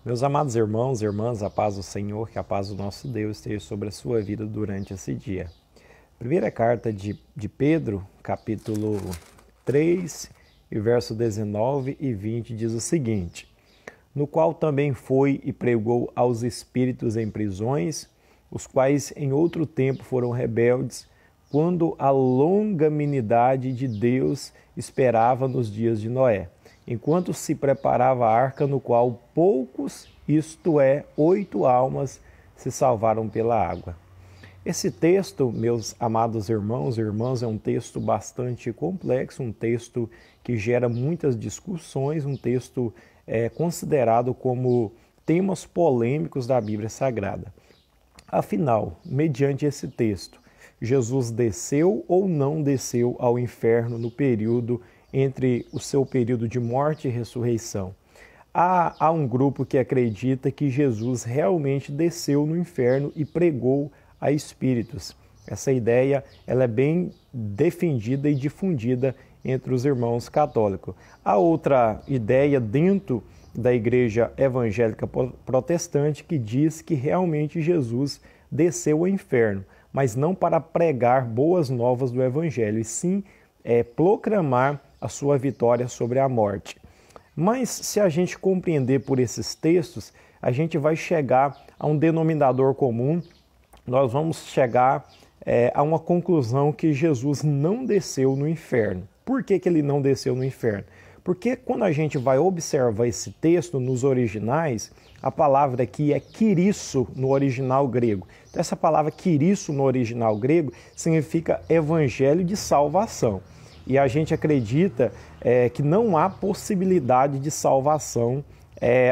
Meus amados irmãos e irmãs, a paz do Senhor, que a paz do nosso Deus esteja sobre a sua vida durante esse dia. Primeira carta de Pedro, capítulo 3, e verso 19 e 20 diz o seguinte: no qual também foi e pregou aos espíritos em prisões, os quais em outro tempo foram rebeldes, quando a longanimidade de Deus esperava nos dias de Noé, enquanto se preparava a arca, no qual poucos, isto é, 8 almas, se salvaram pela água. Esse texto, meus amados irmãos e irmãs, é um texto bastante complexo, um texto que gera muitas discussões, um texto considerado como temas polêmicos da Bíblia Sagrada. Afinal, mediante esse texto, Jesus desceu ou não desceu ao inferno no período entre o seu período de morte e ressurreição? Há um grupo que acredita que Jesus realmente desceu no inferno e pregou a espíritos. Essa ideia ela é bem defendida e difundida entre os irmãos católicos. Há outra ideia dentro da igreja evangélica protestante que diz que realmente Jesus desceu ao inferno, mas não para pregar boas novas do evangelho, e sim proclamar a sua vitória sobre a morte. Mas se a gente compreender por esses textos, a gente vai chegar a um denominador comum, nós vamos chegar a uma conclusão que Jesus não desceu no inferno. Por que ele não desceu no inferno? Porque quando a gente vai observar esse texto nos originais, a palavra aqui é quirisso no original grego. Então essa palavra quirisso no original grego significa evangelho de salvação. E a gente acredita que não há possibilidade de salvação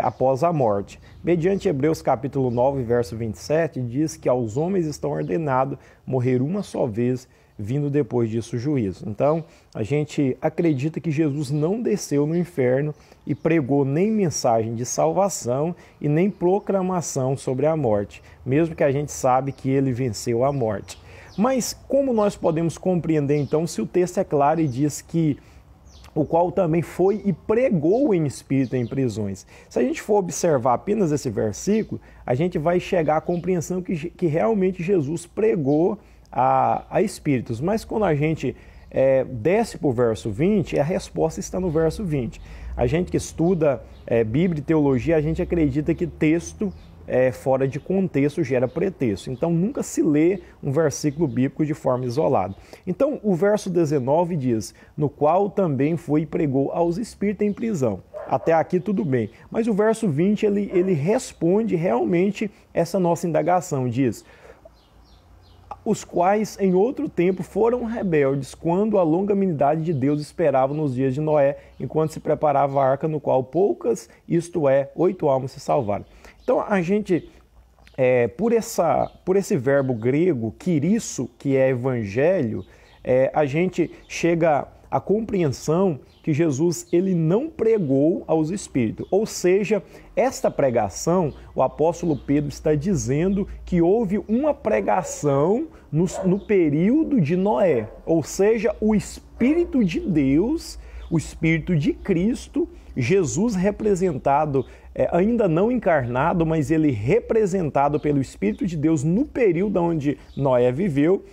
após a morte. Mediante Hebreus capítulo 9, verso 27, diz que aos homens estão ordenados morrer uma só vez, vindo depois disso o juízo. Então, a gente acredita que Jesus não desceu no inferno e pregou nem mensagem de salvação e nem proclamação sobre a morte, mesmo que a gente sabe que ele venceu a morte. Mas como nós podemos compreender então se o texto é claro e diz que o qual também foi e pregou em espírito em prisões? Se a gente for observar apenas esse versículo, a gente vai chegar à compreensão que realmente Jesus pregou a espíritos. Mas quando a gente desce para o verso 20, a resposta está no verso 20. A gente que estuda Bíblia e teologia, a gente acredita que texto fora de contexto gera pretexto. Então nunca se lê um versículo bíblico de forma isolada. Então o verso 19 diz: no qual também foi e pregou aos espíritos em prisão. Até aqui tudo bem. Mas o verso 20 ele responde realmente essa nossa indagação. Diz: os quais em outro tempo foram rebeldes, quando a longanimidade de Deus esperava nos dias de Noé, enquanto se preparava a arca, no qual poucas, isto é, 8 almas se salvaram. Então a gente, por esse verbo grego, quirisso, que é evangelho, a gente chega à compreensão que Jesus ele não pregou aos espíritos. Ou seja, esta pregação, o apóstolo Pedro está dizendo que houve uma pregação no período de Noé. Ou seja, o Espírito de Deus, o Espírito de Cristo, Jesus representado, ainda não encarnado, mas ele representado pelo Espírito de Deus no período onde Noé viveu,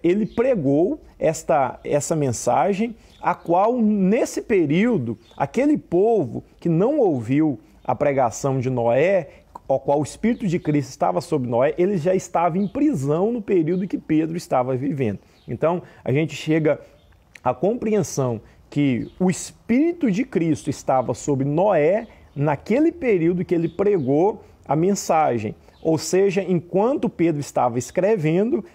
ele pregou essa mensagem, a qual nesse período, aquele povo que não ouviu a pregação de Noé, ao qual o Espírito de Cristo estava sobre Noé, ele já estava em prisão no período que Pedro estava vivendo. Então, a gente chega à compreensão que o Espírito de Cristo estava sobre Noé naquele período que ele pregou a mensagem. Ou seja, enquanto Pedro estava escrevendo,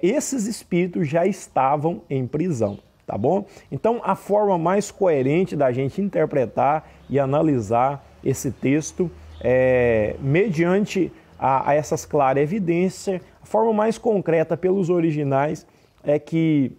esses espíritos já estavam em prisão, tá bom? Então, a forma mais coerente da gente interpretar e analisar esse texto, mediante a essas claras evidências, a forma mais concreta pelos originais é que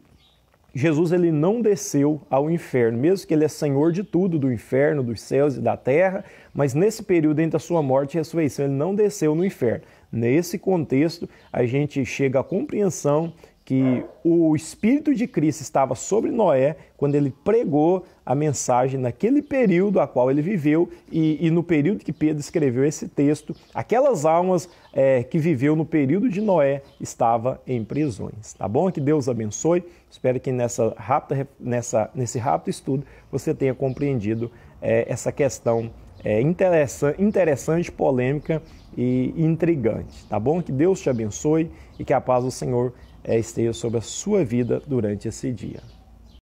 Jesus ele não desceu ao inferno, mesmo que ele é Senhor de tudo, do inferno, dos céus e da terra, mas nesse período entre a sua morte e ressurreição, ele não desceu no inferno. Nesse contexto, a gente chega à compreensão que o Espírito de Cristo estava sobre Noé quando ele pregou a mensagem naquele período a qual ele viveu e no período que Pedro escreveu esse texto, aquelas almas que viveu no período de Noé estavam em prisões. Tá bom? Que Deus abençoe. Espero que nesse rápido estudo você tenha compreendido essa questão interessante, polêmica e intrigante. Tá bom? Que Deus te abençoe e que a paz do Senhor esteja sobre a sua vida durante esse dia.